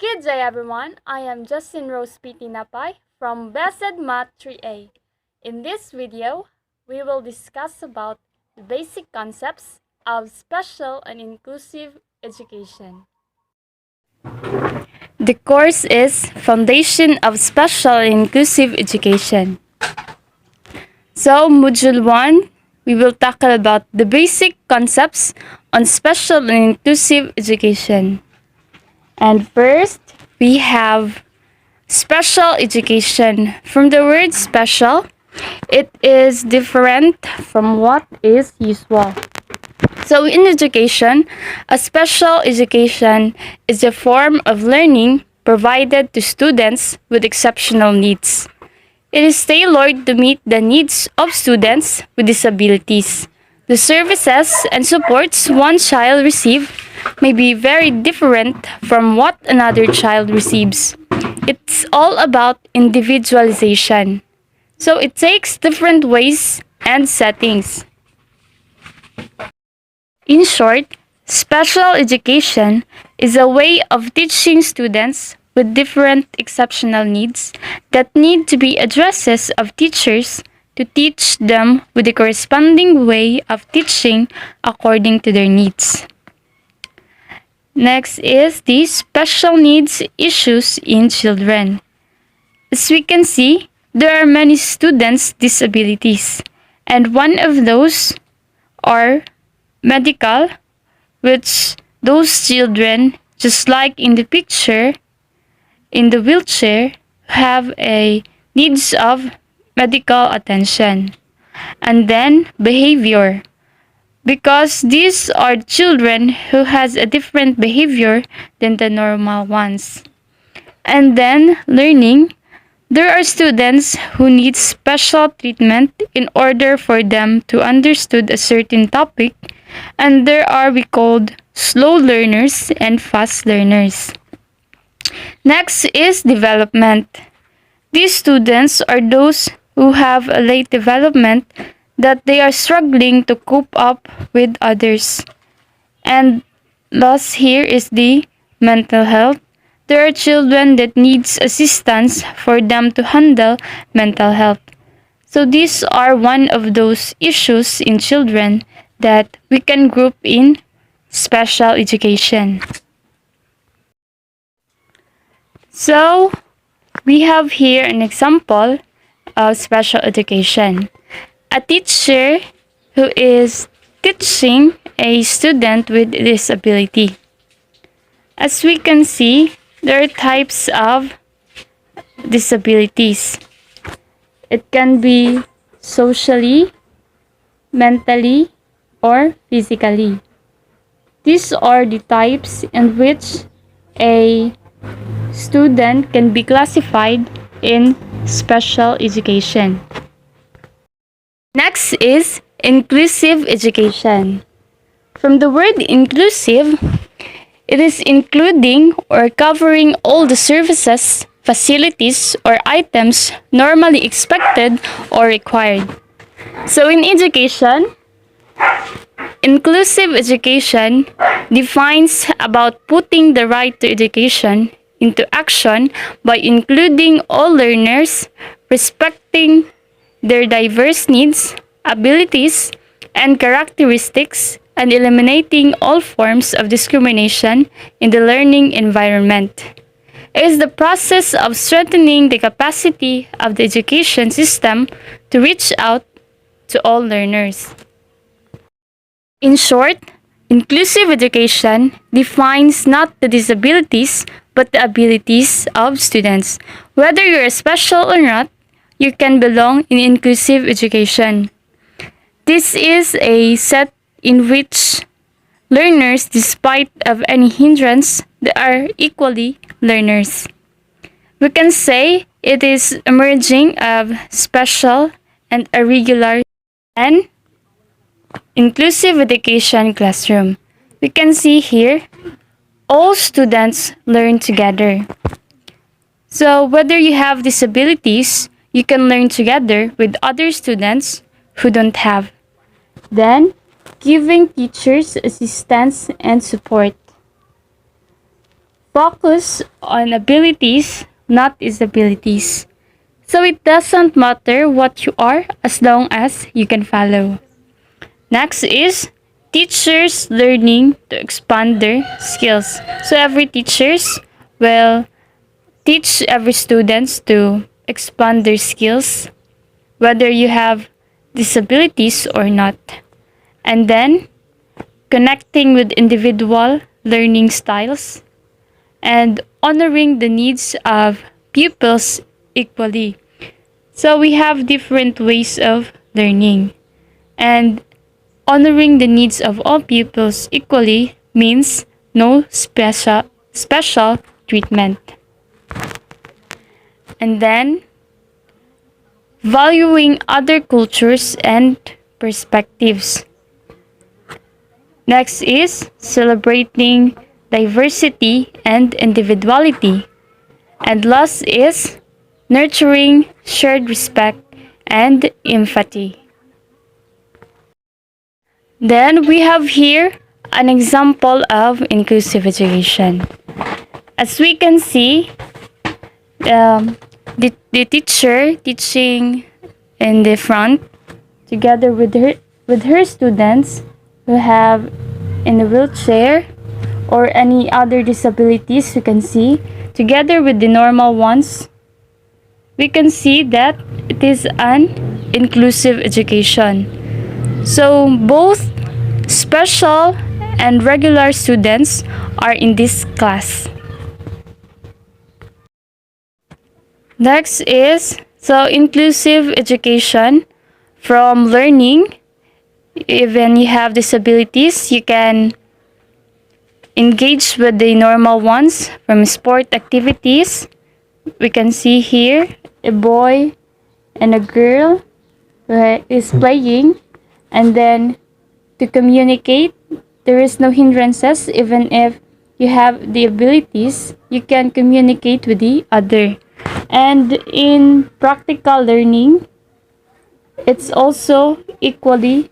Good day everyone, I am Justin Rose P. Tinapay from Blessed Math 3A. In this video, we will discuss about the basic concepts of special and inclusive education. The course is Foundation of Special and Inclusive Education. So, Module 1, we will tackle about the basic concepts on special and inclusive education. And first, we have special education. From the word special, it is different from what is usual. So in education, a special education is a form of learning provided to students with exceptional needs. It is tailored to meet the needs of students with disabilities. The services and supports one child receives may be very different from what another child receives. It's all about individualization. So it takes different ways and settings. In short, special education is a way of teaching students with different exceptional needs that need to be addresses of teachers to teach them with the corresponding way of teaching according to their needs. Next is the special needs issues in children. As we can see, there are many students' disabilities, and one of those are medical, which those children, just like in the picture, in the wheelchair, have a needs of medical attention. And then behavior, because these are children who has a different behavior than the normal ones. And then learning, there are students who need special treatment in order for them to understand a certain topic, and there are we called slow learners and fast learners. Next is development. These students are those who have a late development that they are struggling to cope up with others. And last here is the mental health. There are children that needs assistance for them to handle mental health. So these are one of those issues in children that we can group in special education. So we have here an example of special education. A teacher who is teaching a student with disability. As we can see, there are types of disabilities. It can be socially, mentally, or physically. These are the types in which a student can be classified in special education. Next is inclusive education. From the word inclusive, it is including or covering all the services, facilities, or items normally expected or required. So in education, inclusive education defines about putting the right to education into action by including all learners, respecting their diverse needs, abilities, and characteristics, and eliminating all forms of discrimination in the learning environment. It is the process of strengthening the capacity of the education system to reach out to all learners. In short, inclusive education defines not the disabilities but the abilities of students. Whether you're special or not, you can belong in inclusive education. This is a set in which learners, despite of any hindrance, they are equally learners. We can say it is a merging of special and irregular and inclusive education classroom. We can see here all students learn together. So whether you have disabilities, you can learn together with other students who don't have. Then, giving teachers assistance and support. focus on abilities, not disabilities. So it doesn't matter what you are as long as you can follow. Next is teachers learning to expand their skills. So every teachers will teach every students to expand their skills whether you have disabilities or not. And then connecting with individual learning styles and honoring the needs of pupils equally. So we have different ways of learning, and honoring the needs of all pupils equally means no special treatment. And then valuing other cultures and perspectives. Next is celebrating diversity and individuality. And last is nurturing shared respect and empathy. Then we have here an example of inclusive education. As we can see, the teacher teaching in the front together with her students who have in a wheelchair or any other disabilities you can see together with the normal ones. We can see that it is an inclusive education. So both special and regular students are in this class. Next is inclusive education from learning. Even you have disabilities, you can engage with the normal ones from sport activities. We can see here a boy and a girl who is playing, and then to communicate, there is no hindrances. Even if you have the abilities, you can communicate with the other. And in practical learning, it's also equally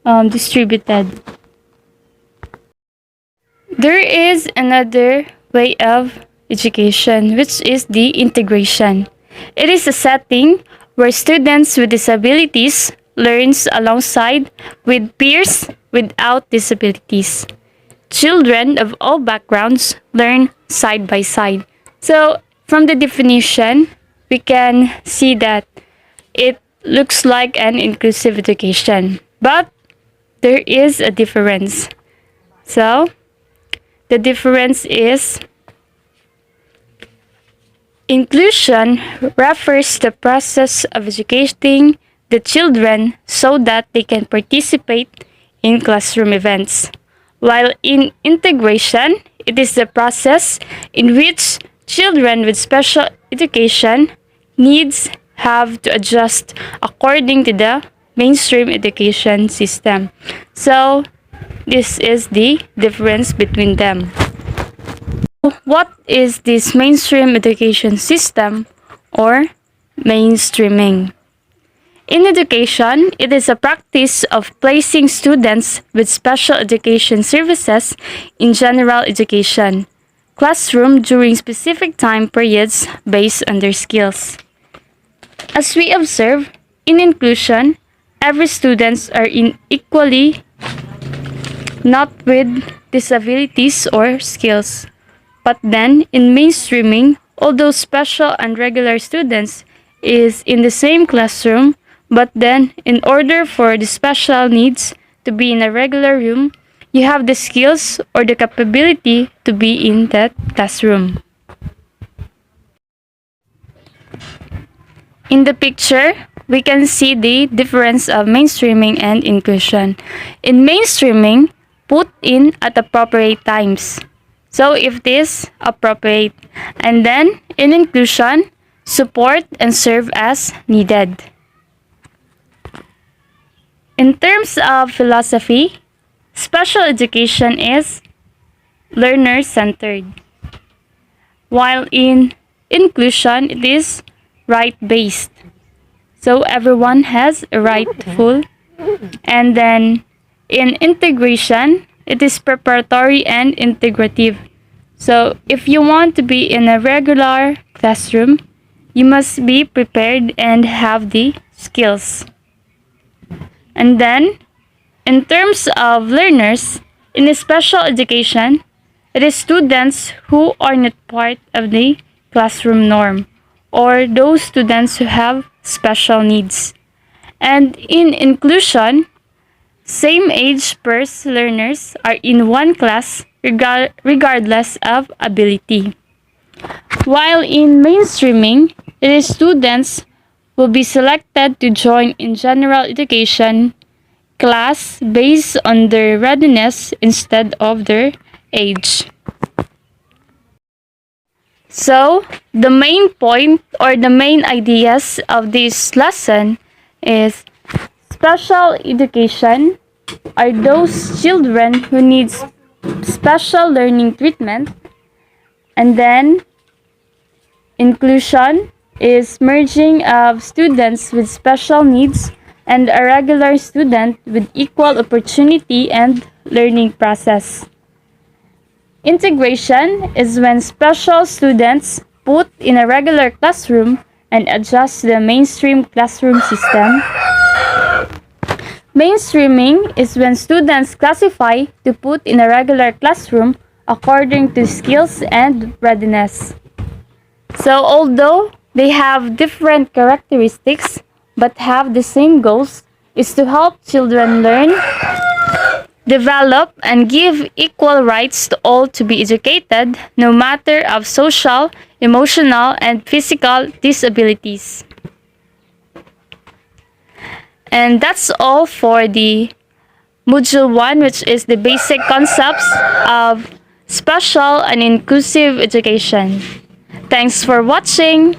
distributed. There is another way of education, which is the integration. It is a setting where students with disabilities learns alongside with peers without disabilities. Children of all backgrounds learn side by side. So from the definition, we can see that it looks like an inclusive education, but there is a difference. So the difference is inclusion refers to the process of educating the children so that they can participate in classroom events, while in integration, it is the process in which children with special education needs have to adjust according to the mainstream education system. So, this is the difference between them. What is this mainstream education system or mainstreaming? In education, it is a practice of placing students with special education services in general education classroom during specific time periods based on their skills. As we observe, in inclusion, every students are in equally not with disabilities or skills. But then, in mainstreaming, although special and regular students is in the same classroom, but then in order for the special needs to be in a regular room, you have the skills or the capability to be in that classroom. In the picture, we can see the difference of mainstreaming and inclusion. In mainstreaming, put in at appropriate times. So if this appropriate, and then in inclusion, support and serve as needed. In terms of philosophy, special education is learner-centered, while in inclusion, it is right-based. So everyone has a rightful, and then in integration, it is preparatory and integrative. So, if you want to be in a regular classroom, you must be prepared and have the skills. And then, in terms of learners, in a special education, it is students who are not part of the classroom norm or those students who have special needs. And in inclusion, same age pairs learners are in one class regardless of ability. While in mainstreaming, it is students will be selected to join in general education class based on their readiness instead of their age. So, the main point or the main ideas of this lesson is special education are those children who need special learning treatment, and then inclusion is merging of students with special needs and a regular student with equal opportunity and learning process. Integration is when special students put in a regular classroom and adjust to the mainstream classroom system. Mainstreaming is when students classify to put in a regular classroom according to skills and readiness. So, although they have different characteristics but have the same goals, is to help children learn, develop, and give equal rights to all to be educated, no matter of social, emotional, and physical disabilities. And that's all for the Module 1, which is the basic concepts of special and inclusive education. Thanks for watching.